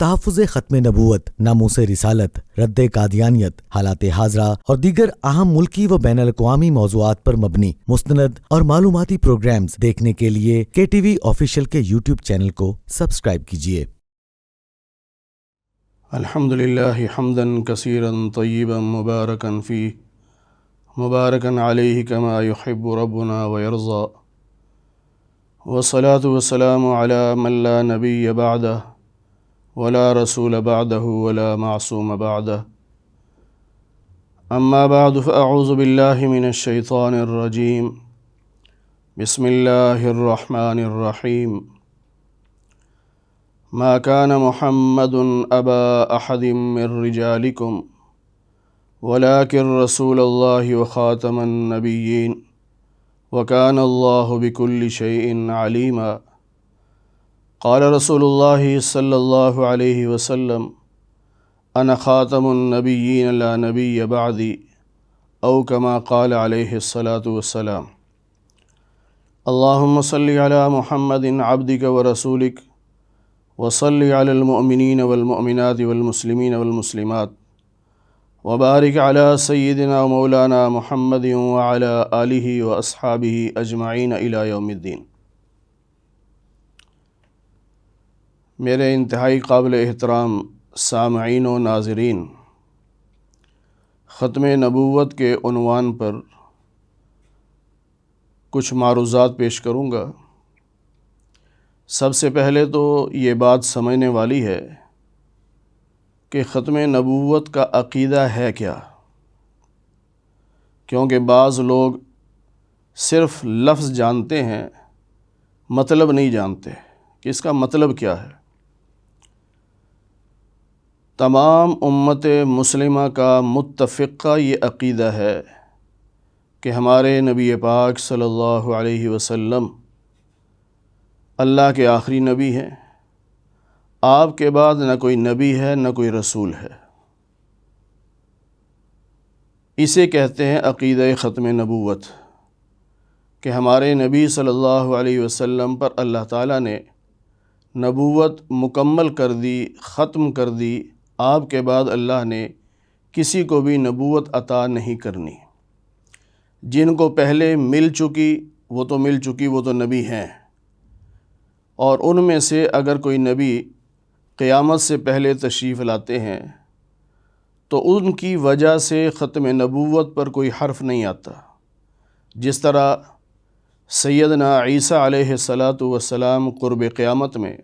تحفظ ختم نبوت، ناموس رسالت، رد قادیانیت، حالات حاضرہ اور دیگر اہم ملکی و بین الاقوامی موضوعات پر مبنی مستند اور معلوماتی پروگرامز دیکھنے کے لیے کے ٹی وی آفیشیل کے یوٹیوب چینل کو سبسکرائب کیجیے۔ الحمدللہ حمدا کثیرا طیبا مبارکا فیہ مبارکا علیہ کما یحب ربنا ویرضى، والصلاة والسلام علی من لا نبی بعدہ ولا رسول بعدہ ولا معصوم بعدہ، اما بعد فاعوذ باللہ من الشیطان الرجیم، بسم اللہ الرحمن الرحیم۔ ما كان محمد أبا أحد من رجالكم ولكن رسول الله وخاتم النبيين وكان الله بكل شيء عليما۔ قال رسول الله صلى الله عليه وسلم: أنا خاتم النبيين لا نبي بعدي، أو كما قال عليه الصلاة والسلام۔ اللهم صل على محمد عبدك ورسولك، وصل على المؤمنين والمؤمنات والمسلمين والمسلمات، وبارك على سيدنا ومولانا محمد وعلى آله وأصحابه أجمعين إلى يوم الدين۔ میرے انتہائی قابل احترام سامعین و ناظرین، ختم نبوت کے عنوان پر کچھ معروضات پیش کروں گا۔ سب سے پہلے تو یہ بات سمجھنے والی ہے کہ ختم نبوت کا عقیدہ ہے کیا، کیونکہ بعض لوگ صرف لفظ جانتے ہیں، مطلب نہیں جانتے کہ اس کا مطلب کیا ہے۔ تمام امت مسلمہ کا متفقہ یہ عقیدہ ہے کہ ہمارے نبی پاک صلی اللہ علیہ وسلم اللہ کے آخری نبی ہیں، آپ کے بعد نہ کوئی نبی ہے نہ کوئی رسول ہے۔ اسے کہتے ہیں عقیدہ ختم نبوت، کہ ہمارے نبی صلی اللہ علیہ وسلم پر اللہ تعالیٰ نے نبوت مکمل کر دی، ختم کر دی، آپ کے بعد اللہ نے کسی کو بھی نبوت عطا نہیں کرنی۔ جن کو پہلے مل چکی وہ تو مل چکی، وہ تو نبی ہیں، اور ان میں سے اگر کوئی نبی قیامت سے پہلے تشریف لاتے ہیں تو ان کی وجہ سے ختم نبوت پر کوئی حرف نہیں آتا۔ جس طرح سیدنا عیسیٰ علیہ السلام قرب قیامت میں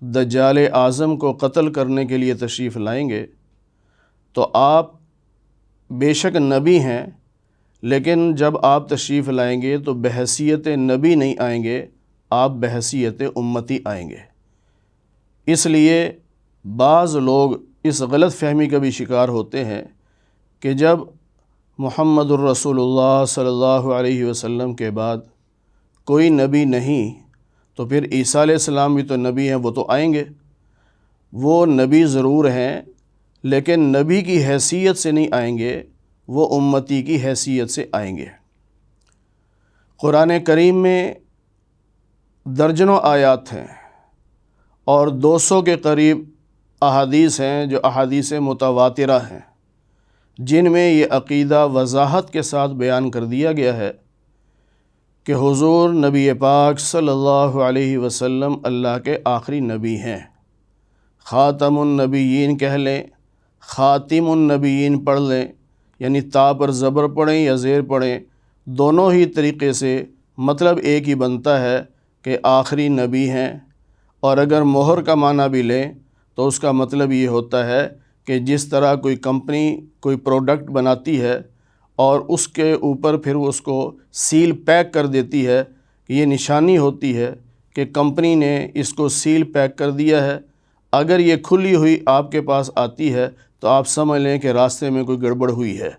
دجال اعظم کو قتل کرنے کے لیے تشریف لائیں گے تو آپ بے شک نبی ہیں، لیکن جب آپ تشریف لائیں گے تو بحیثیت نبی نہیں آئیں گے، آپ بحیثیت امتی آئیں گے۔ اس لیے بعض لوگ اس غلط فہمی کا بھی شکار ہوتے ہیں کہ جب محمد الرسول اللہ صلی اللہ علیہ وسلم کے بعد کوئی نبی نہیں تو پھر عیسیٰ علیہ السلام بھی تو نبی ہیں، وہ تو آئیں گے۔ وہ نبی ضرور ہیں لیکن نبی کی حیثیت سے نہیں آئیں گے، وہ امتی کی حیثیت سے آئیں گے۔ قرآن کریم میں درجنوں آیات ہیں اور 200 کے قریب احادیث ہیں جو احادیث متواترہ ہیں، جن میں یہ عقیدہ وضاحت کے ساتھ بیان کر دیا گیا ہے کہ حضور نبی پاک صلی اللہ علیہ وسلم اللہ کے آخری نبی ہیں۔ خاتم النبیین کہہ لیں، خاتم النبیین پڑھ لیں، یعنی تا پر زبر پڑھیں یا زیر پڑھیں، دونوں ہی طریقے سے مطلب ایک ہی بنتا ہے کہ آخری نبی ہیں۔ اور اگر مہر کا معنی بھی لیں تو اس کا مطلب یہ ہوتا ہے کہ جس طرح کوئی کمپنی کوئی پروڈکٹ بناتی ہے اور اس کے اوپر پھر اس کو سیل پیک کر دیتی ہے، یہ نشانی ہوتی ہے کہ کمپنی نے اس کو سیل پیک کر دیا ہے۔ اگر یہ کھلی ہوئی آپ کے پاس آتی ہے تو آپ سمجھ لیں کہ راستے میں کوئی گڑبڑ ہوئی ہے،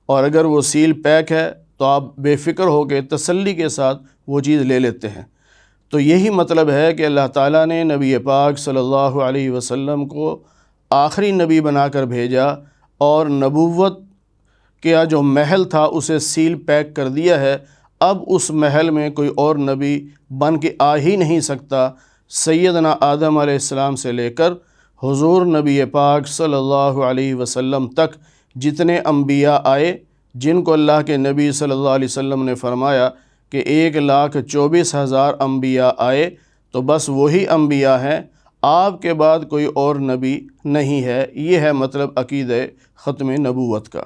اور اگر وہ سیل پیک ہے تو آپ بے فکر ہو کے تسلی کے ساتھ وہ چیز لے لیتے ہیں۔ تو یہی مطلب ہے کہ اللہ تعالیٰ نے نبی پاک صلی اللہ علیہ وسلم کو آخری نبی بنا کر بھیجا، اور نبوت کا جو محل تھا اسے سیل پیک کر دیا ہے۔ اب اس محل میں کوئی اور نبی بن کے آ ہی نہیں سکتا۔ سیدنا آدم علیہ السلام سے لے کر حضور نبی پاک صلی اللہ علیہ وسلم تک جتنے انبیاء آئے، جن کو اللہ کے نبی صلی اللہ علیہ وسلم نے فرمایا کہ 1,24,000 انبیاء آئے، تو بس وہی انبیاء ہیں، آپ کے بعد کوئی اور نبی نہیں ہے۔ یہ ہے مطلب عقیدہ ختم نبوت کا۔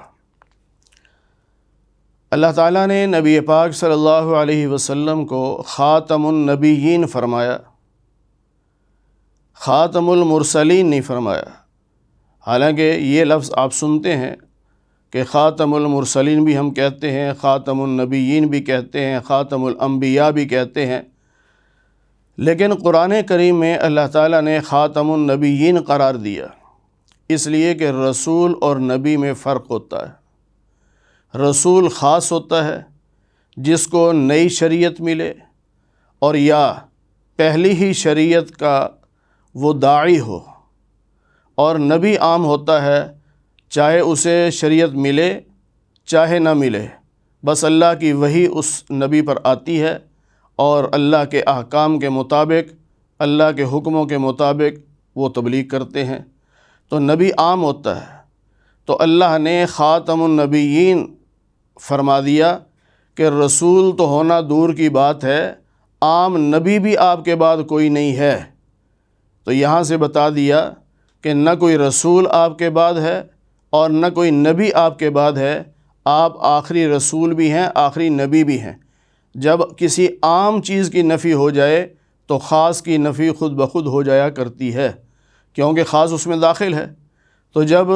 اللہ تعالیٰ نے نبی پاک صلی اللہ علیہ وسلم کو خاتم النبیین فرمایا، خاتم المرسلین نہیں فرمایا۔ حالانکہ یہ لفظ آپ سنتے ہیں کہ خاتم المرسلین بھی ہم کہتے ہیں، خاتم النبیین بھی کہتے ہیں، خاتم الانبیاء بھی کہتے ہیں، لیکن قرآن کریم میں اللہ تعالیٰ نے خاتم النبیین قرار دیا، اس لیے کہ رسول اور نبی میں فرق ہوتا ہے۔ رسول خاص ہوتا ہے جس کو نئی شریعت ملے اور یا پہلی ہی شریعت کا وہ داعی ہو، اور نبی عام ہوتا ہے چاہے اسے شریعت ملے چاہے نہ ملے، بس اللہ کی وحی اس نبی پر آتی ہے اور اللہ کے احکام کے مطابق، اللہ کے حکموں کے مطابق وہ تبلیغ کرتے ہیں، تو نبی عام ہوتا ہے۔ تو اللہ نے خاتم النبیین فرما دیا کہ رسول تو ہونا دور کی بات ہے، عام نبی بھی آپ کے بعد کوئی نہیں ہے۔ تو یہاں سے بتا دیا کہ نہ کوئی رسول آپ کے بعد ہے اور نہ کوئی نبی آپ کے بعد ہے، آپ آخری رسول بھی ہیں، آخری نبی بھی ہیں۔ جب کسی عام چیز کی نفی ہو جائے تو خاص کی نفی خود بخود ہو جایا کرتی ہے، کیونکہ خاص اس میں داخل ہے۔ تو جب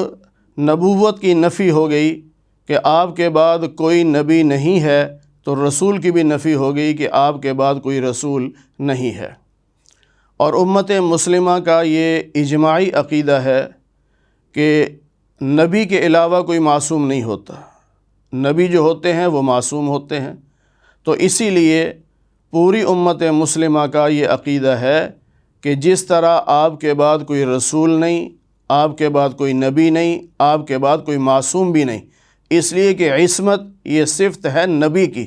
نبوت کی نفی ہو گئی کہ آپ کے بعد کوئی نبی نہیں ہے، تو رسول کی بھی نفی ہو گئی کہ آپ کے بعد کوئی رسول نہیں ہے۔ اور امت مسلمہ کا یہ اجماعی عقیدہ ہے کہ نبی کے علاوہ کوئی معصوم نہیں ہوتا، نبی جو ہوتے ہیں وہ معصوم ہوتے ہیں۔ تو اسی لیے پوری امت مسلمہ کا یہ عقیدہ ہے کہ جس طرح آپ کے بعد کوئی رسول نہیں، آپ کے بعد کوئی نبی نہیں، آپ کے بعد کوئی معصوم بھی نہیں، اس لیے کہ عصمت یہ صفت ہے نبی کی۔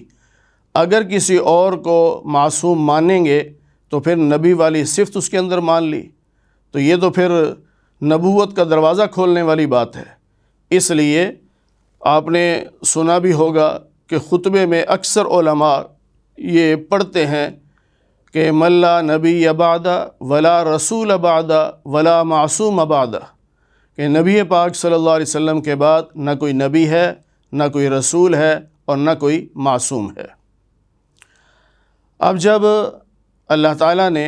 اگر کسی اور کو معصوم مانیں گے تو پھر نبی والی صفت اس کے اندر مان لی، تو یہ تو پھر نبوت کا دروازہ کھولنے والی بات ہے۔ اس لیے آپ نے سنا بھی ہوگا کہ خطبے میں اکثر علماء یہ پڑھتے ہیں کہ من لا نبی بعد ولا رسول بعد ولا معصوم بعد، کہ نبی پاک صلی اللہ علیہ وسلم کے بعد نہ کوئی نبی ہے، نہ کوئی رسول ہے اور نہ کوئی معصوم ہے۔ اب جب اللہ تعالیٰ نے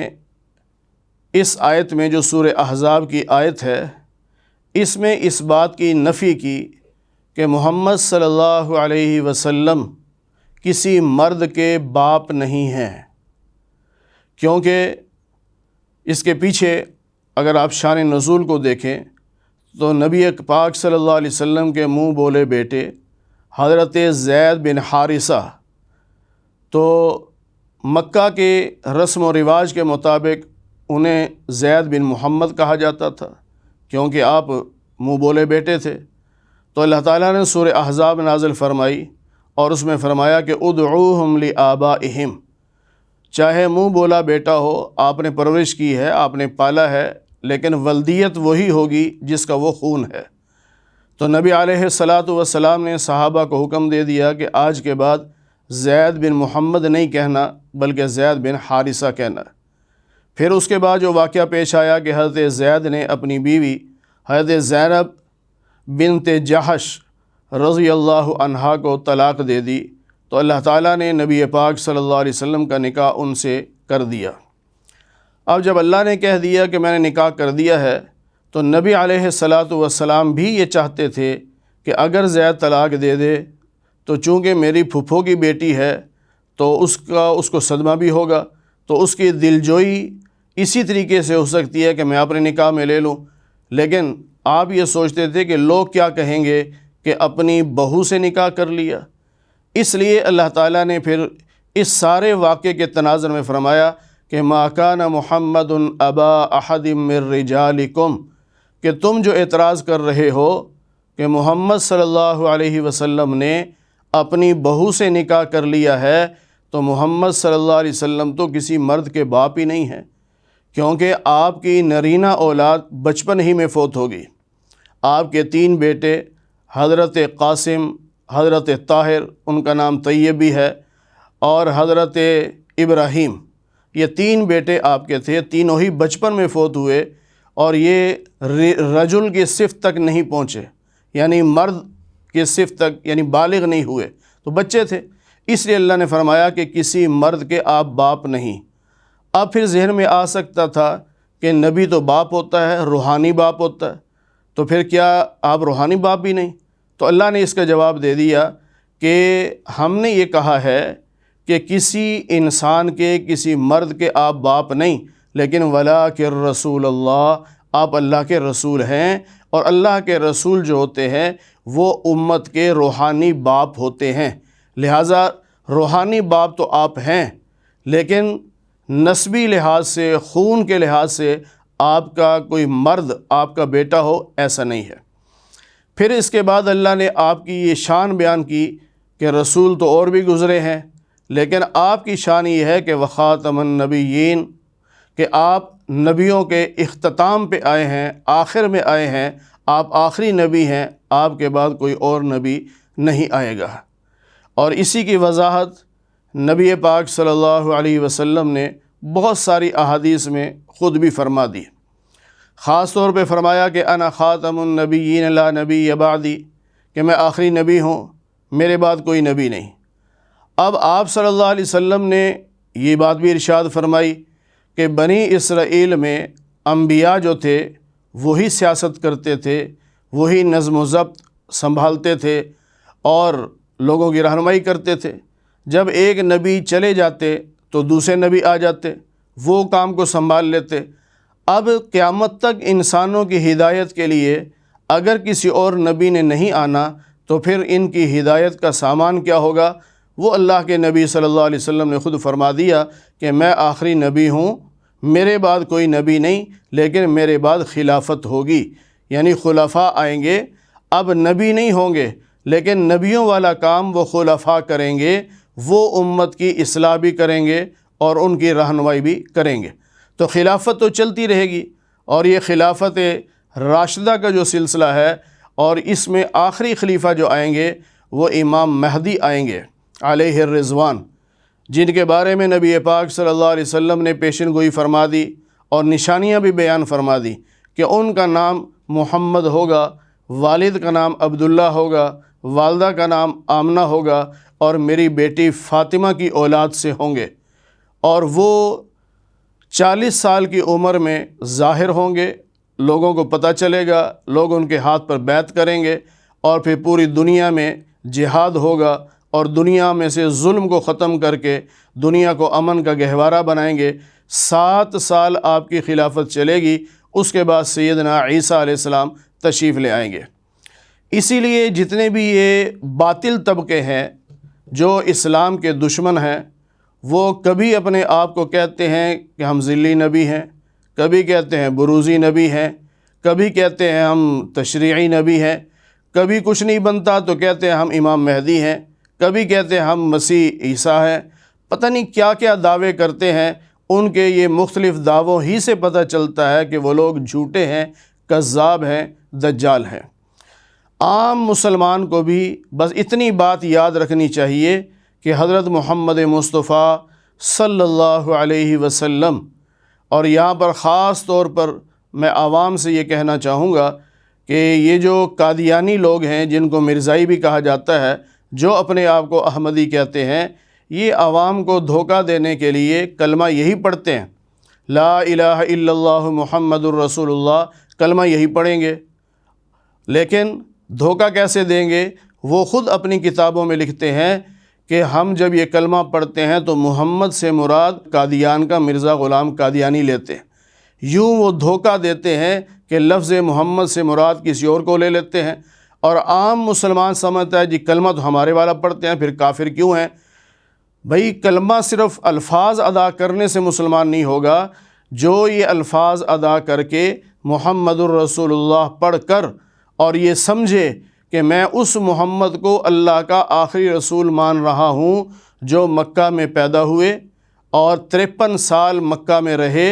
اس آیت میں جو سورہ احزاب کی آیت ہے، اس میں اس بات کی نفی کی کہ محمد صلی اللہ علیہ وسلم کسی مرد کے باپ نہیں ہیں، کیونکہ اس کے پیچھے اگر آپ شان نزول کو دیکھیں تو نبی پاک صلی اللہ علیہ وسلم کے منہ بولے بیٹے حضرت زید بن حارثہ، تو مکہ کے رسم و رواج کے مطابق انہیں زید بن محمد کہا جاتا تھا، کیونکہ آپ منہ بولے بیٹے تھے۔ تو اللہ تعالیٰ نے سورہ احزاب نازل فرمائی اور اس میں فرمایا کہ ادعوہم لآبائہم، چاہے منہ بولا بیٹا ہو، آپ نے پرورش کی ہے، آپ نے پالا ہے، لیکن ولدیت وہی ہوگی جس کا وہ خون ہے۔ تو نبی علیہ السلام نے صحابہ کو حکم دے دیا کہ آج کے بعد زید بن محمد نہیں کہنا بلکہ زید بن حارثہ کہنا۔ پھر اس کے بعد جو واقعہ پیش آیا کہ حضرت زید نے اپنی بیوی حضرت زینب بنت جحش رضی اللہ عنہا کو طلاق دے دی، تو اللہ تعالیٰ نے نبی پاک صلی اللہ علیہ وسلم کا نکاح ان سے کر دیا۔ اب جب اللہ نے کہہ دیا کہ میں نے نکاح کر دیا ہے، تو نبی علیہ السلام بھی یہ چاہتے تھے کہ اگر زید طلاق دے دے تو چونکہ میری پھپھو کی بیٹی ہے تو اس کو صدمہ بھی ہوگا، تو اس کی دلجوئی اسی طریقے سے ہو سکتی ہے کہ میں اپنے نکاح میں لے لوں۔ لیکن آپ یہ سوچتے تھے کہ لوگ کیا کہیں گے کہ اپنی بہو سے نکاح کر لیا، اس لیے اللہ تعالیٰ نے پھر اس سارے واقعے کے تناظر میں فرمایا کہ ما کان محمد ابا احد من رجالکم، کہ تم جو اعتراض کر رہے ہو کہ محمد صلی اللہ علیہ وسلم نے اپنی بہو سے نکاح کر لیا ہے، تو محمد صلی اللہ علیہ وسلم تو کسی مرد کے باپ ہی نہیں ہیں، کیونکہ آپ کی نرینہ اولاد بچپن ہی میں فوت ہوگی۔ آپ کے 3 بیٹے حضرت قاسم، حضرت طاہر، ان کا نام طیب بھی ہے، اور حضرت ابراہیم، یہ 3 بیٹے آپ کے تھے، تینوں ہی بچپن میں فوت ہوئے، اور یہ رجل کی صفت تک نہیں پہنچے، یعنی مرد کی صفت تک، یعنی بالغ نہیں ہوئے، تو بچے تھے۔ اس لیے اللہ نے فرمایا کہ کسی مرد کے آپ باپ نہیں۔ اب پھر ذہن میں آ سکتا تھا کہ نبی تو باپ ہوتا ہے، روحانی باپ ہوتا ہے، تو پھر کیا آپ روحانی باپ بھی نہیں؟ تو اللہ نے اس کا جواب دے دیا کہ ہم نے یہ کہا ہے کہ کسی انسان کے، کسی مرد کے آپ باپ نہیں، لیکن وَلَٰكِن رسول اللہ، آپ اللہ کے رسول ہیں، اور اللہ کے رسول جو ہوتے ہیں وہ امت کے روحانی باپ ہوتے ہیں۔ لہٰذا روحانی باپ تو آپ ہیں، لیکن نسبی لحاظ سے، خون کے لحاظ سے آپ کا کوئی مرد آپ کا بیٹا ہو، ایسا نہیں ہے۔ پھر اس کے بعد اللہ نے آپ کی یہ شان بیان کی کہ رسول تو اور بھی گزرے ہیں، لیکن آپ کی شان یہ ہے کہ وخاتم النبیین، کہ آپ نبیوں کے اختتام پہ آئے ہیں، آخر میں آئے ہیں، آپ آخری نبی ہیں، آپ کے بعد کوئی اور نبی نہیں آئے گا۔ اور اسی کی وضاحت نبی پاک صلی اللہ علیہ وسلم نے بہت ساری احادیث میں خود بھی فرما دی۔ خاص طور پہ فرمایا کہ انا خاتم النبیین لا نبی بعدی، کہ میں آخری نبی ہوں، میرے بعد کوئی نبی نہیں۔ اب آپ صلی اللہ علیہ وسلم نے یہ بات بھی ارشاد فرمائی کہ بنی اسرائیل میں انبیاء جو تھے وہی سیاست کرتے تھے، وہی نظم و ضبط سنبھالتے تھے اور لوگوں کی رہنمائی کرتے تھے۔ جب ایک نبی چلے جاتے تو دوسرے نبی آ جاتے، وہ کام کو سنبھال لیتے۔ اب قیامت تک انسانوں کی ہدایت کے لیے اگر کسی اور نبی نے نہیں آنا تو پھر ان کی ہدایت کا سامان کیا ہوگا؟ وہ اللہ کے نبی صلی اللہ علیہ وسلم نے خود فرما دیا کہ میں آخری نبی ہوں، میرے بعد کوئی نبی نہیں، لیکن میرے بعد خلافت ہوگی، یعنی خلفاء آئیں گے۔ اب نبی نہیں ہوں گے، لیکن نبیوں والا کام وہ خلفاء کریں گے، وہ امت کی اصلاح بھی کریں گے اور ان کی رہنمائی بھی کریں گے۔ تو خلافت تو چلتی رہے گی، اور یہ خلافت راشدہ کا جو سلسلہ ہے، اور اس میں آخری خلیفہ جو آئیں گے وہ امام مہدی آئیں گے علیہ الرضوان، جن کے بارے میں نبی پاک صلی اللہ علیہ وسلم نے پیشن گوئی فرما دی اور نشانیاں بھی بیان فرما دی کہ ان کا نام محمد ہوگا، والد کا نام عبداللہ ہوگا، والدہ کا نام آمنہ ہوگا، اور میری بیٹی فاطمہ کی اولاد سے ہوں گے، اور وہ 40 سال کی عمر میں ظاہر ہوں گے، لوگوں کو پتہ چلے گا، لوگ ان کے ہاتھ پر بیعت کریں گے، اور پھر پوری دنیا میں جہاد ہوگا، اور دنیا میں سے ظلم کو ختم کر کے دنیا کو امن کا گہوارہ بنائیں گے۔ 7 سال آپ کی خلافت چلے گی، اس کے بعد سیدنا عیسیٰ علیہ السلام تشریف لے آئیں گے۔ اسی لیے جتنے بھی یہ باطل طبقے ہیں جو اسلام کے دشمن ہیں، وہ کبھی اپنے آپ کو کہتے ہیں کہ ہم ذلی نبی ہیں، کبھی کہتے ہیں بروزی نبی ہیں، کبھی کہتے ہیں ہم تشریعی نبی ہیں، کبھی کچھ نہیں بنتا تو کہتے ہیں ہم امام مہدی ہیں، کبھی کہتے ہیں ہم مسیح عیسیٰ ہیں، پتہ نہیں کیا کیا دعوے کرتے ہیں۔ ان کے یہ مختلف دعووں ہی سے پتہ چلتا ہے کہ وہ لوگ جھوٹے ہیں، کذاب ہیں، دجال ہیں۔ عام مسلمان کو بھی بس اتنی بات یاد رکھنی چاہیے کہ حضرت محمد مصطفیٰ صلی اللہ علیہ وسلم، اور یہاں پر خاص طور پر میں عوام سے یہ کہنا چاہوں گا کہ یہ جو قادیانی لوگ ہیں، جن کو مرزائی بھی کہا جاتا ہے، جو اپنے آپ کو احمدی کہتے ہیں، یہ عوام کو دھوکہ دینے کے لیے کلمہ یہی پڑھتے ہیں، لا الہ الا اللہ محمد الرسول اللہ، کلمہ یہی پڑھیں گے، لیکن دھوکہ کیسے دیں گے؟ وہ خود اپنی کتابوں میں لکھتے ہیں کہ ہم جب یہ کلمہ پڑھتے ہیں تو محمد سے مراد قادیان کا مرزا غلام قادیانی لیتے ہیں، یوں وہ دھوکہ دیتے ہیں کہ لفظ محمد سے مراد کسی اور کو لے لیتے ہیں، اور عام مسلمان سمجھتا ہے جی کلمہ تو ہمارے والا پڑھتے ہیں، پھر کافر کیوں ہیں؟ بھئی کلمہ صرف الفاظ ادا کرنے سے مسلمان نہیں ہوگا، جو یہ الفاظ ادا کر کے محمد الرسول اللہ پڑھ کر اور یہ سمجھے کہ میں اس محمد کو اللہ کا آخری رسول مان رہا ہوں جو مکہ میں پیدا ہوئے اور 53 سال مکہ میں رہے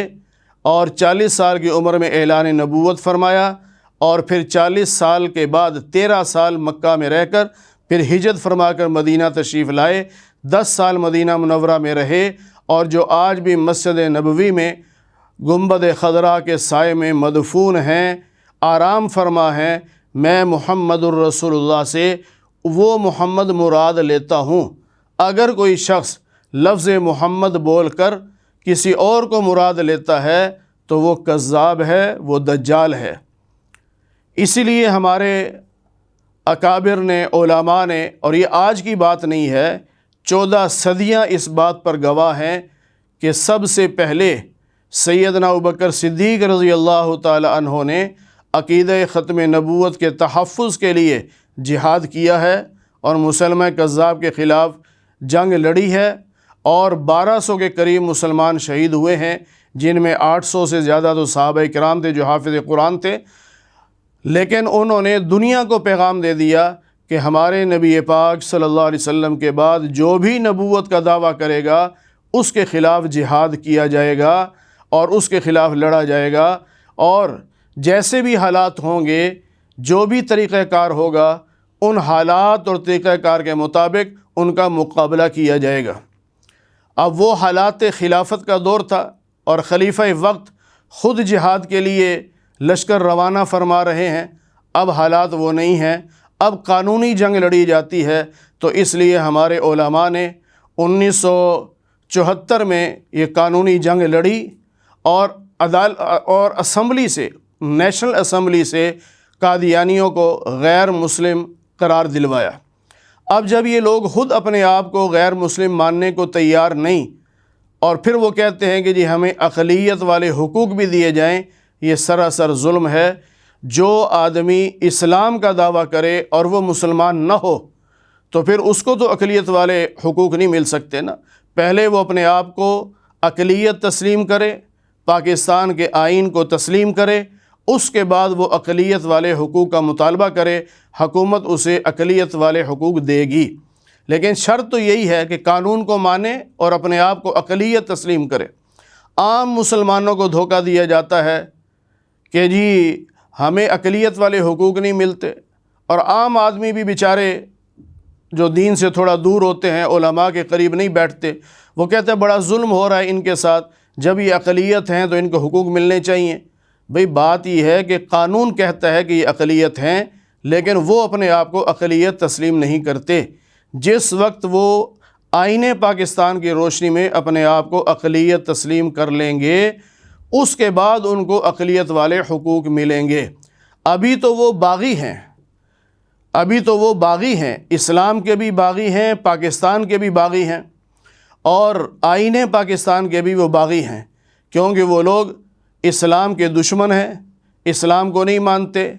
اور 40 سال کی عمر میں اعلان نبوت فرمایا، اور پھر 40 سال کے بعد 13 سال مکہ میں رہ کر پھر ہجرت فرما کر مدینہ تشریف لائے، 10 سال مدینہ منورہ میں رہے، اور جو آج بھی مسجد نبوی میں گنبد خضرا کے سائے میں مدفون ہیں، آرام فرما ہیں، میں محمد الرسول اللہ سے وہ محمد مراد لیتا ہوں۔ اگر کوئی شخص لفظ محمد بول کر کسی اور کو مراد لیتا ہے تو وہ کذاب ہے، وہ دجال ہے۔ اسی لیے ہمارے اکابر نے، علماء نے، اور یہ آج کی بات نہیں ہے، 14 صدیاں اس بات پر گواہ ہیں کہ سب سے پہلے سیدنا ابوبکر صدیق رضی اللہ تعالی عنہ نے عقیدہ ختم نبوت کے تحفظ کے لیے جہاد کیا ہے اور مسلمہ کذاب کے خلاف جنگ لڑی ہے، اور 1200 کے قریب مسلمان شہید ہوئے ہیں، جن میں 800 سے زیادہ تو صحابہ کرام تھے جو حافظ قرآن تھے۔ لیکن انہوں نے دنیا کو پیغام دے دیا کہ ہمارے نبی پاک صلی اللہ علیہ وسلم کے بعد جو بھی نبوت کا دعویٰ کرے گا اس کے خلاف جہاد کیا جائے گا اور اس کے خلاف لڑا جائے گا، اور جیسے بھی حالات ہوں گے، جو بھی طریقہ کار ہوگا، ان حالات اور طریقہ کار کے مطابق ان کا مقابلہ کیا جائے گا۔ اب وہ حالات خلافت کا دور تھا اور خلیفہ وقت خود جہاد کے لیے لشکر روانہ فرما رہے ہیں، اب حالات وہ نہیں ہیں، اب قانونی جنگ لڑی جاتی ہے۔ تو اس لیے ہمارے علماء نے 1974 میں یہ قانونی جنگ لڑی اور اسمبلی سے، نیشنل اسمبلی سے قادیانیوں کو غیر مسلم قرار دلوایا۔ اب جب یہ لوگ خود اپنے آپ کو غیر مسلم ماننے کو تیار نہیں، اور پھر وہ کہتے ہیں کہ جی ہمیں اقلیت والے حقوق بھی دیے جائیں، یہ سراسر ظلم ہے۔ جو آدمی اسلام کا دعویٰ کرے اور وہ مسلمان نہ ہو تو پھر اس کو تو اقلیت والے حقوق نہیں مل سکتے نا۔ پہلے وہ اپنے آپ کو اقلیت تسلیم کرے، پاکستان کے آئین کو تسلیم کرے، اس کے بعد وہ اقلیت والے حقوق کا مطالبہ کرے، حکومت اسے اقلیت والے حقوق دے گی۔ لیکن شرط تو یہی ہے کہ قانون کو مانے اور اپنے آپ کو اقلیت تسلیم کرے۔ عام مسلمانوں کو دھوکہ دیا جاتا ہے کہ جی ہمیں اقلیت والے حقوق نہیں ملتے، اور عام آدمی بھی بیچارے جو دین سے تھوڑا دور ہوتے ہیں، علماء کے قریب نہیں بیٹھتے، وہ کہتے ہیں بڑا ظلم ہو رہا ہے ان کے ساتھ، جب یہ اقلیت ہیں تو ان کو حقوق ملنے چاہیے۔ بھئی بات یہ ہے کہ قانون کہتا ہے کہ یہ اقلیت ہیں، لیکن وہ اپنے آپ کو اقلیت تسلیم نہیں کرتے۔ جس وقت وہ آئین پاکستان کی روشنی میں اپنے آپ کو اقلیت تسلیم کر لیں گے، اس کے بعد ان کو اقلیت والے حقوق ملیں گے۔ ابھی تو وہ باغی ہیں، ابھی تو وہ باغی ہیں، اسلام کے بھی باغی ہیں، پاکستان کے بھی باغی ہیں، اور آئین پاکستان کے بھی وہ باغی ہیں، کیونکہ وہ لوگ اسلام کے دشمن ہیں، اسلام کو نہیں مانتے،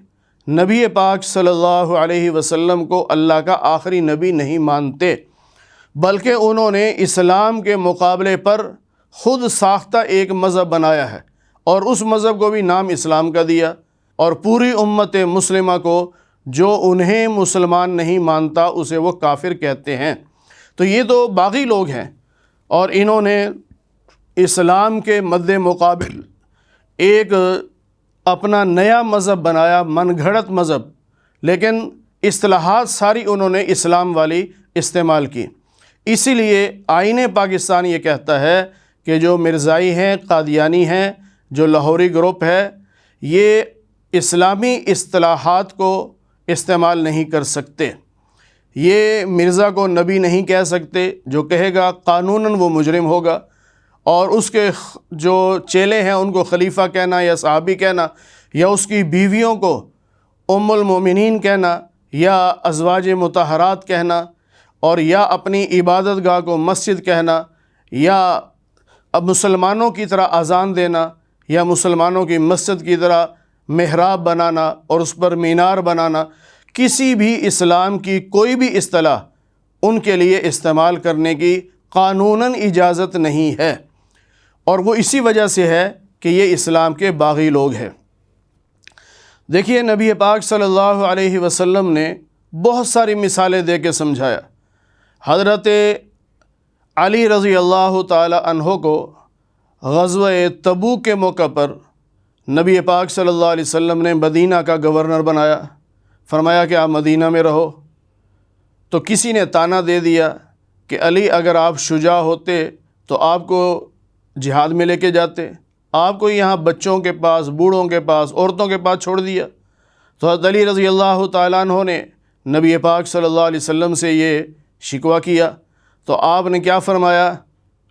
نبی پاک صلی اللہ علیہ وسلم کو اللہ کا آخری نبی نہیں مانتے، بلکہ انہوں نے اسلام کے مقابلے پر خود ساختہ ایک مذہب بنایا ہے، اور اس مذہب کو بھی نام اسلام کا دیا، اور پوری امت مسلمہ کو جو انہیں مسلمان نہیں مانتا اسے وہ کافر کہتے ہیں۔ تو یہ تو باغی لوگ ہیں، اور انہوں نے اسلام کے مد مقابل ایک اپنا نیا مذہب بنایا، من گھڑت مذہب، لیکن اصطلاحات ساری انہوں نے اسلام والی استعمال کی۔ اسی لیے آئین پاکستان یہ کہتا ہے کہ جو مرزائی ہیں، قادیانی ہیں، جو لاہوری گروپ ہے، یہ اسلامی اصطلاحات کو استعمال نہیں کر سکتے۔ یہ مرزا کو نبی نہیں کہہ سکتے، جو کہے گا قانوناً وہ مجرم ہوگا، اور اس کے جو چیلے ہیں ان کو خلیفہ کہنا یا صحابی کہنا، یا اس کی بیویوں کو ام المومنین کہنا یا ازواج مطہرات کہنا، اور یا اپنی عبادت گاہ کو مسجد کہنا، یا اب مسلمانوں کی طرح اذان دینا، یا مسلمانوں کی مسجد کی طرح محراب بنانا اور اس پر مینار بنانا، کسی بھی اسلام کی کوئی بھی اصطلاح ان کے لیے استعمال کرنے کی قانوناً اجازت نہیں ہے، اور وہ اسی وجہ سے ہے کہ یہ اسلام کے باغی لوگ ہیں۔ دیکھیے نبی پاک صلی اللہ علیہ وسلم نے بہت ساری مثالیں دے کے سمجھایا۔ حضرت علی رضی اللہ تعالی عنہ کو غزوہ تبوک کے موقع پر نبی پاک صلی اللہ علیہ وسلم نے مدینہ کا گورنر بنایا، فرمایا کہ آپ مدینہ میں رہو۔ تو کسی نے طعنہ دے دیا کہ علی اگر آپ شجاع ہوتے تو آپ کو جہاد میں لے کے جاتے، آپ کو یہاں بچوں کے پاس، بوڑھوں کے پاس، عورتوں کے پاس چھوڑ دیا۔ تو حضرت علی رضی اللہ تعالیٰ عنہ نے نبی پاک صلی اللہ علیہ وسلم سے یہ شکوہ کیا، تو آپ نے کیا فرمایا؟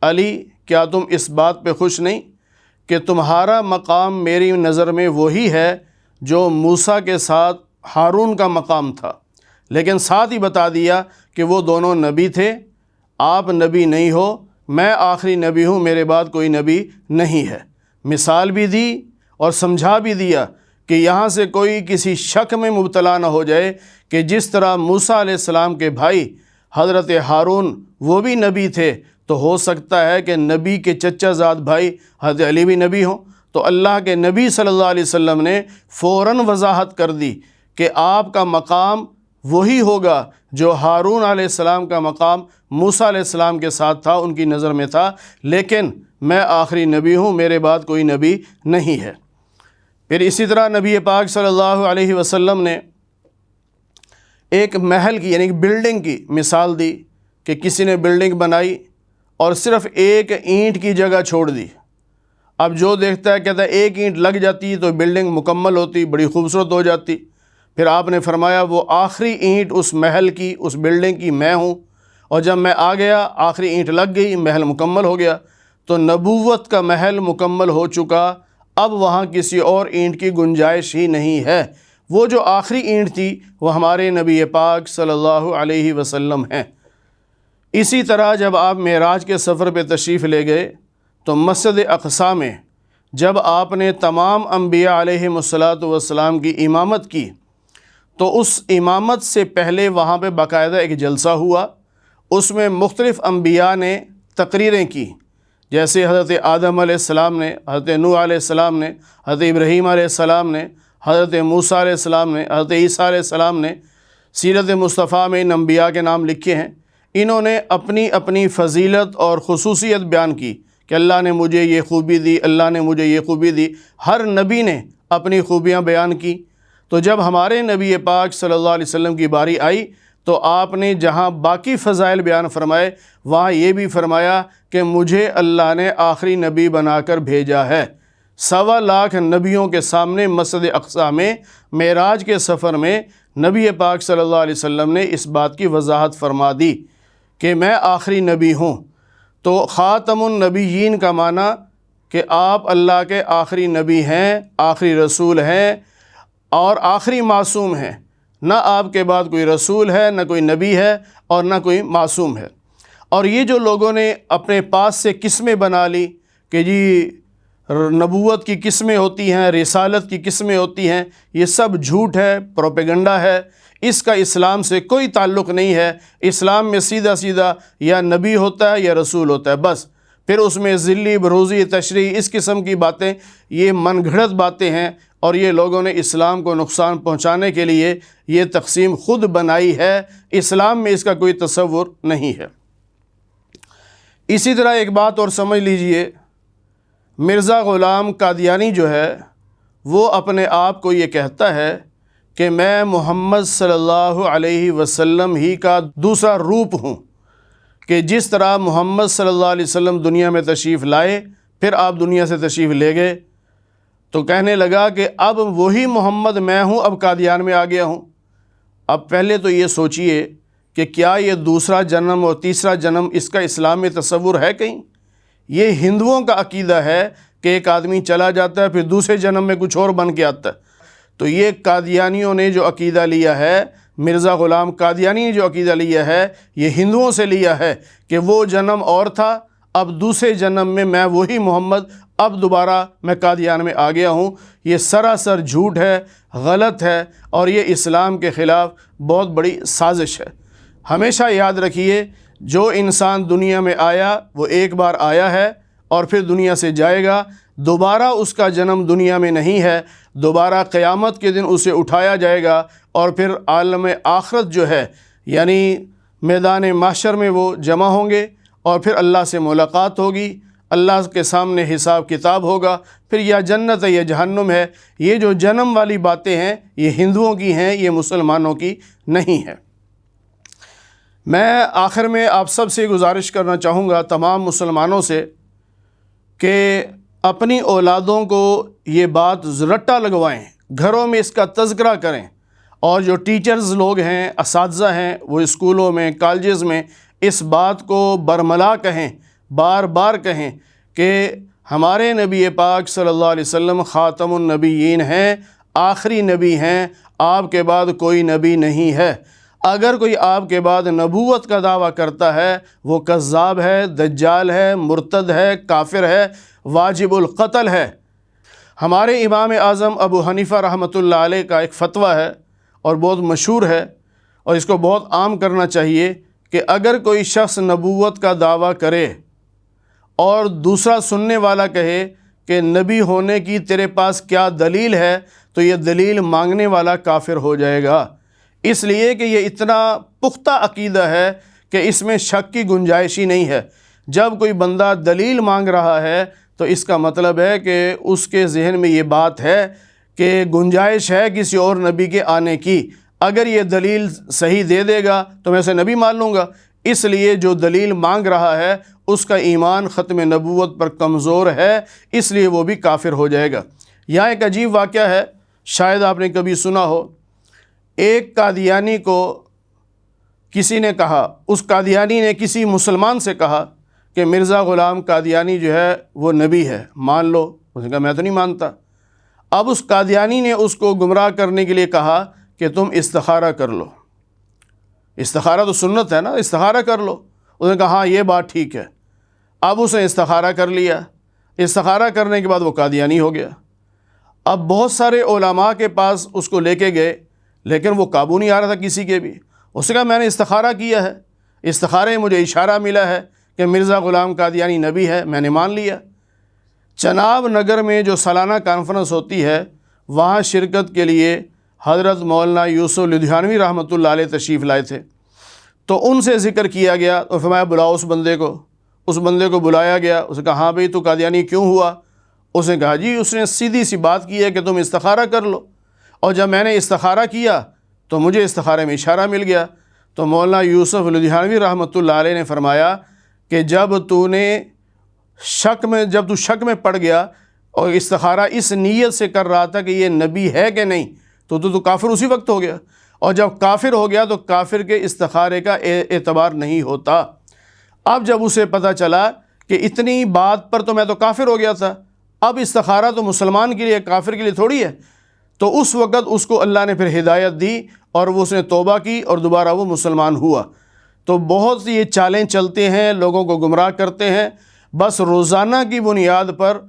علی کیا تم اس بات پہ خوش نہیں کہ تمہارا مقام میری نظر میں وہی ہے جو موسیٰ کے ساتھ ہارون کا مقام تھا، لیکن ساتھ ہی بتا دیا کہ وہ دونوں نبی تھے، آپ نبی نہیں ہو، میں آخری نبی ہوں، میرے بعد کوئی نبی نہیں ہے۔ مثال بھی دی اور سمجھا بھی دیا کہ یہاں سے کوئی کسی شک میں مبتلا نہ ہو جائے کہ جس طرح موسیٰ علیہ السلام کے بھائی حضرت ہارون وہ بھی نبی تھے، تو ہو سکتا ہے کہ نبی کے چچا زاد بھائی حضرت علی بھی نبی ہوں۔ تو اللہ کے نبی صلی اللہ علیہ وسلم نے فوراً وضاحت کر دی کہ آپ کا مقام وہی ہوگا جو ہارون علیہ السلام کا مقام موسیٰ علیہ السلام کے ساتھ تھا، ان کی نظر میں تھا، لیکن میں آخری نبی ہوں، میرے بعد کوئی نبی نہیں ہے۔ پھر اسی طرح نبی پاک صلی اللہ علیہ وسلم نے ایک محل کی یعنی بلڈنگ کی مثال دی کہ کسی نے بلڈنگ بنائی اور صرف ایک اینٹ کی جگہ چھوڑ دی۔ اب جو دیکھتا ہے کہتا ہے ایک اینٹ لگ جاتی تو بلڈنگ مکمل ہوتی، بڑی خوبصورت ہو جاتی۔ پھر آپ نے فرمایا وہ آخری اینٹ اس محل کی، اس بلڈنگ کی میں ہوں، اور جب میں آ گیا آخری اینٹ لگ گئی، محل مکمل ہو گیا۔ تو نبوت کا محل مکمل ہو چکا، اب وہاں کسی اور اینٹ کی گنجائش ہی نہیں ہے۔ وہ جو آخری اینٹ تھی وہ ہمارے نبی پاک صلی اللہ علیہ وسلم ہیں۔ اسی طرح جب آپ معراج کے سفر پہ تشریف لے گئے تو مسجد اقصیٰ میں جب آپ نے تمام انبیاء علیہم الصلاۃ کی امامت کی تو اس امامت سے پہلے وہاں پہ باقاعدہ ایک جلسہ ہوا، اس میں مختلف انبیاء نے تقریریں کی، جیسے حضرت آدم علیہ السلام نے، حضرت نوح علیہ السلام نے، حضرت ابراہیم علیہ السلام نے، حضرت موسیٰ علیہ السلام نے، حضرت عیسیٰ علیہ السلام نے۔ سیرت مصطفیٰ میں ان انبیاء کے نام لکھے ہیں۔ انہوں نے اپنی اپنی فضیلت اور خصوصیت بیان کی کہ اللہ نے مجھے یہ خوبی دی، اللہ نے مجھے یہ خوبی دی، ہر نبی نے اپنی خوبیاں بیان کی۔ تو جب ہمارے نبی پاک صلی اللہ علیہ وسلم کی باری آئی تو آپ نے جہاں باقی فضائل بیان فرمائے وہاں یہ بھی فرمایا کہ مجھے اللہ نے آخری نبی بنا کر بھیجا ہے۔ 1.25 لاکھ نبیوں کے سامنے مسجد اقصیٰ میں معراج کے سفر میں نبی پاک صلی اللہ علیہ وسلم نے اس بات کی وضاحت فرما دی کہ میں آخری نبی ہوں۔ تو خاتم النبیین کا معنی کہ آپ اللہ کے آخری نبی ہیں، آخری رسول ہیں اور آخری معصوم ہیں، نہ آپ کے بعد کوئی رسول ہے، نہ کوئی نبی ہے اور نہ کوئی معصوم ہے۔ اور یہ جو لوگوں نے اپنے پاس سے قسمیں بنا لی کہ جی نبوت کی قسمیں ہوتی ہیں، رسالت کی قسمیں ہوتی ہیں، یہ سب جھوٹ ہے، پروپیگنڈا ہے، اس کا اسلام سے کوئی تعلق نہیں ہے۔ اسلام میں سیدھا سیدھا یا نبی ہوتا ہے یا رسول ہوتا ہے، بس۔ پھر اس میں ذلی، بروزی، تشریح، اس قسم کی باتیں یہ من گھڑت باتیں ہیں، اور یہ لوگوں نے اسلام کو نقصان پہنچانے کے لیے یہ تقسیم خود بنائی ہے۔ اسلام میں اس کا کوئی تصور نہیں ہے۔ اسی طرح ایک بات اور سمجھ لیجئے، مرزا غلام قادیانی جو ہے وہ اپنے آپ کو یہ کہتا ہے کہ میں محمد صلی اللہ علیہ وسلم ہی کا دوسرا روپ ہوں، کہ جس طرح محمد صلی اللہ علیہ وسلم دنیا میں تشریف لائے پھر آپ دنیا سے تشریف لے گئے، تو کہنے لگا کہ اب وہی محمد میں ہوں، اب قادیان میں آ گیا ہوں۔ اب پہلے تو یہ سوچئے کہ کیا یہ دوسرا جنم اور تیسرا جنم اس کا اسلام میں تصور ہے کہیں؟ یہ ہندوؤں کا عقیدہ ہے کہ ایک آدمی چلا جاتا ہے پھر دوسرے جنم میں کچھ اور بن کے آتا ہے۔ تو یہ قادیانیوں نے جو عقیدہ لیا ہے، مرزا غلام قادیانی نے جو عقیدہ لیا ہے، یہ ہندوؤں سے لیا ہے کہ وہ جنم اور تھا، اب دوسرے جنم میں وہی محمد، اب دوبارہ میں قادیان میں آ گیا ہوں۔ یہ سراسر جھوٹ ہے، غلط ہے، اور یہ اسلام کے خلاف بہت بڑی سازش ہے۔ ہمیشہ یاد رکھیے، جو انسان دنیا میں آیا وہ ایک بار آیا ہے اور پھر دنیا سے جائے گا، دوبارہ اس کا جنم دنیا میں نہیں ہے، دوبارہ قیامت کے دن اسے اٹھایا جائے گا اور پھر عالم آخرت جو ہے یعنی میدان محشر میں وہ جمع ہوں گے اور پھر اللہ سے ملاقات ہوگی۔ اللہ کے سامنے حساب کتاب ہوگا، پھر یا جنت ہے یا جہنم ہے۔ یہ جو جنم والی باتیں ہیں یہ ہندوؤں کی ہیں، یہ مسلمانوں کی نہیں ہے۔ میں آخر میں آپ سب سے گزارش کرنا چاہوں گا، تمام مسلمانوں سے، کہ اپنی اولادوں کو یہ بات رٹا لگوائیں، گھروں میں اس کا تذکرہ کریں، اور جو ٹیچرز لوگ ہیں، اساتذہ ہیں، وہ اسکولوں میں کالجز میں اس بات کو برملا کہیں، بار بار کہیں کہ ہمارے نبی پاک صلی اللہ علیہ وسلم خاتم النبیین ہیں، آخری نبی ہیں، آپ کے بعد کوئی نبی نہیں ہے۔ اگر کوئی آپ کے بعد نبوت کا دعویٰ کرتا ہے وہ کذاب ہے، دجال ہے، مرتد ہے، کافر ہے، واجب القتل ہے۔ ہمارے امام اعظم ابو حنیفہ رحمۃ اللہ علیہ کا ایک فتویٰ ہے اور بہت مشہور ہے، اور اس کو بہت عام کرنا چاہیے، کہ اگر کوئی شخص نبوت کا دعویٰ کرے اور دوسرا سننے والا کہے کہ نبی ہونے کی تیرے پاس کیا دلیل ہے، تو یہ دلیل مانگنے والا کافر ہو جائے گا، اس لیے کہ یہ اتنا پختہ عقیدہ ہے کہ اس میں شک کی گنجائش ہی نہیں ہے۔ جب کوئی بندہ دلیل مانگ رہا ہے تو اس کا مطلب ہے کہ اس کے ذہن میں یہ بات ہے کہ گنجائش ہے کسی اور نبی کے آنے کی، اگر یہ دلیل صحیح دے دے گا تو میں اسے نبی مان لوں گا۔ اس لیے جو دلیل مانگ رہا ہے اس کا ایمان ختم نبوت پر کمزور ہے، اس لیے وہ بھی کافر ہو جائے گا۔ یہاں ایک عجیب واقعہ ہے، شاید آپ نے کبھی سنا ہو۔ ایک قادیانی کو کسی نے کہا، اس قادیانی نے کسی مسلمان سے کہا کہ مرزا غلام قادیانی جو ہے وہ نبی ہے، مان لو۔ اس نے کہا میں تو نہیں مانتا۔ اب اس قادیانی نے اس کو گمراہ کرنے کے لیے کہا کہ تم استخارہ کر لو، استخارہ تو سنت ہے نا، استخارہ کر لو۔ اس نے کہا ہاں یہ بات ٹھیک ہے۔ اب اس نے استخارہ کر لیا، استخارہ کرنے کے بعد وہ قادیانی ہو گیا۔ اب بہت سارے علماء کے پاس اس کو لے کے گئے، لیکن وہ قابو نہیں آ رہا تھا کسی کے بھی۔ اس نے کہا میں نے استخارہ کیا ہے، استخارے میں مجھے اشارہ ملا ہے کہ مرزا غلام قادیانی نبی ہے، میں نے مان لیا۔ چناب نگر میں جو سالانہ کانفرنس ہوتی ہے، وہاں شرکت کے لیے حضرت مولانا یوسف لدھیانوی رحمۃ اللہ علیہ تشریف لائے تھے، تو ان سے ذکر کیا گیا اور فرمایا بلاؤ اس بندے کو۔ اس بندے کو بلایا گیا، اس نے کہا ہاں بھئی تو قادیانی کیوں ہوا؟ اس نے کہا جی اس نے سیدھی سی بات کی ہے کہ تم استخارہ کر لو، اور جب میں نے استخارہ کیا تو مجھے استخارے میں اشارہ مل گیا۔ تو مولانا یوسف لدھیانوی رحمۃ اللہ علیہ نے فرمایا کہ جب تو شک میں پڑ گیا اور استخارہ اس نیت سے کر رہا تھا کہ یہ نبی ہے کہ نہیں، تو کافر اسی وقت ہو گیا، اور جب کافر ہو گیا تو کافر کے استخارے کا اعتبار نہیں ہوتا۔ اب جب اسے پتہ چلا کہ اتنی بات پر تو میں تو کافر ہو گیا تھا، اب استخارہ تو مسلمان کے لیے، کافر کے لیے تھوڑی ہے، تو اس وقت اس کو اللہ نے پھر ہدایت دی اور وہ اس نے توبہ کی اور دوبارہ وہ مسلمان ہوا۔ تو بہت یہ چالیں چلتے ہیں، لوگوں کو گمراہ کرتے ہیں۔ بس روزانہ کی بنیاد پر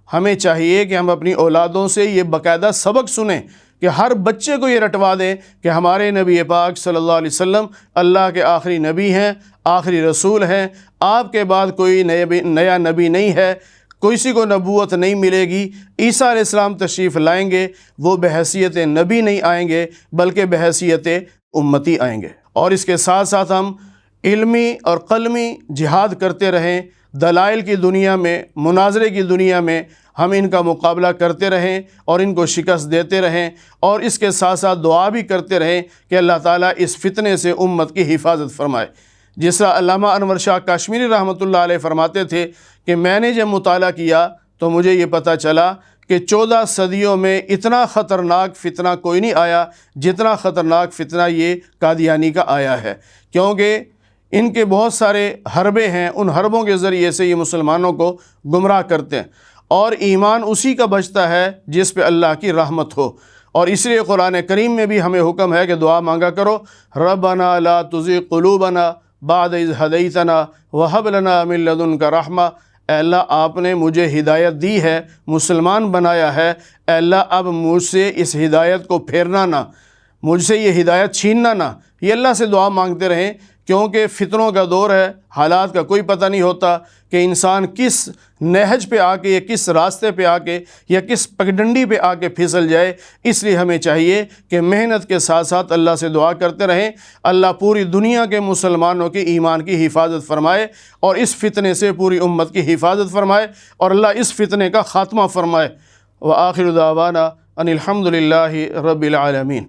ہمیں چاہیے کہ ہم اپنی اولادوں سے یہ باقاعدہ سبق سنیں، کہ ہر بچے کو یہ رٹوا دیں کہ ہمارے نبی پاک صلی اللہ علیہ وسلم اللہ کے آخری نبی ہیں، آخری رسول ہیں، آپ کے بعد کوئی نیا نبی نہیں ہے، کسی کو نبوت نہیں ملے گی۔ عیسیٰ علیہ السلام تشریف لائیں گے، وہ بحیثیت نبی نہیں آئیں گے بلکہ بحیثیت امتی آئیں گے۔ اور اس کے ساتھ ساتھ ہم علمی اور قلمی جہاد کرتے رہیں، دلائل کی دنیا میں، مناظرے کی دنیا میں ہم ان کا مقابلہ کرتے رہیں اور ان کو شکست دیتے رہیں، اور اس کے ساتھ ساتھ دعا بھی کرتے رہیں کہ اللہ تعالیٰ اس فتنے سے امت کی حفاظت فرمائے۔ جس طرح علامہ انور شاہ کاشمیری رحمۃ اللہ علیہ فرماتے تھے کہ میں نے جب مطالعہ کیا تو مجھے یہ پتہ چلا کہ 14 صدیوں میں اتنا خطرناک فتنہ کوئی نہیں آیا جتنا خطرناک فتنہ یہ قادیانی کا آیا ہے، کیونکہ ان کے بہت سارے حربے ہیں، ان حربوں کے ذریعے سے یہ مسلمانوں کو گمراہ کرتے ہیں، اور ایمان اسی کا بچتا ہے جس پہ اللہ کی رحمت ہو۔ اور اس لیے قرآن کریم میں بھی ہمیں حکم ہے کہ دعا مانگا کرو، ربنا لا تزغ قلوبنا بعد اذ ہدیتنا وہب لنا من لدنک رحمہ۔ اے اللہ آپ نے مجھے ہدایت دی ہے، مسلمان بنایا ہے، اے اللہ اب مجھ سے اس ہدایت کو پھیرنا نہ، مجھ سے یہ ہدایت چھیننا نہ۔ یہ اللہ سے دعا مانگتے رہیں کیونکہ فتنوں کا دور ہے، حالات کا کوئی پتہ نہیں ہوتا کہ انسان کس نہج پہ آ کے یا کس راستے پہ آ کے یا کس پگڈنڈی پہ آ کے پھسل جائے۔ اس لیے ہمیں چاہیے کہ محنت کے ساتھ ساتھ اللہ سے دعا کرتے رہیں، اللہ پوری دنیا کے مسلمانوں کے ایمان کی حفاظت فرمائے اور اس فتنے سے پوری امت کی حفاظت فرمائے اور اللہ اس فتنے کا خاتمہ فرمائے۔ وآخر دعوانا ان الحمد للہ رب العالمین۔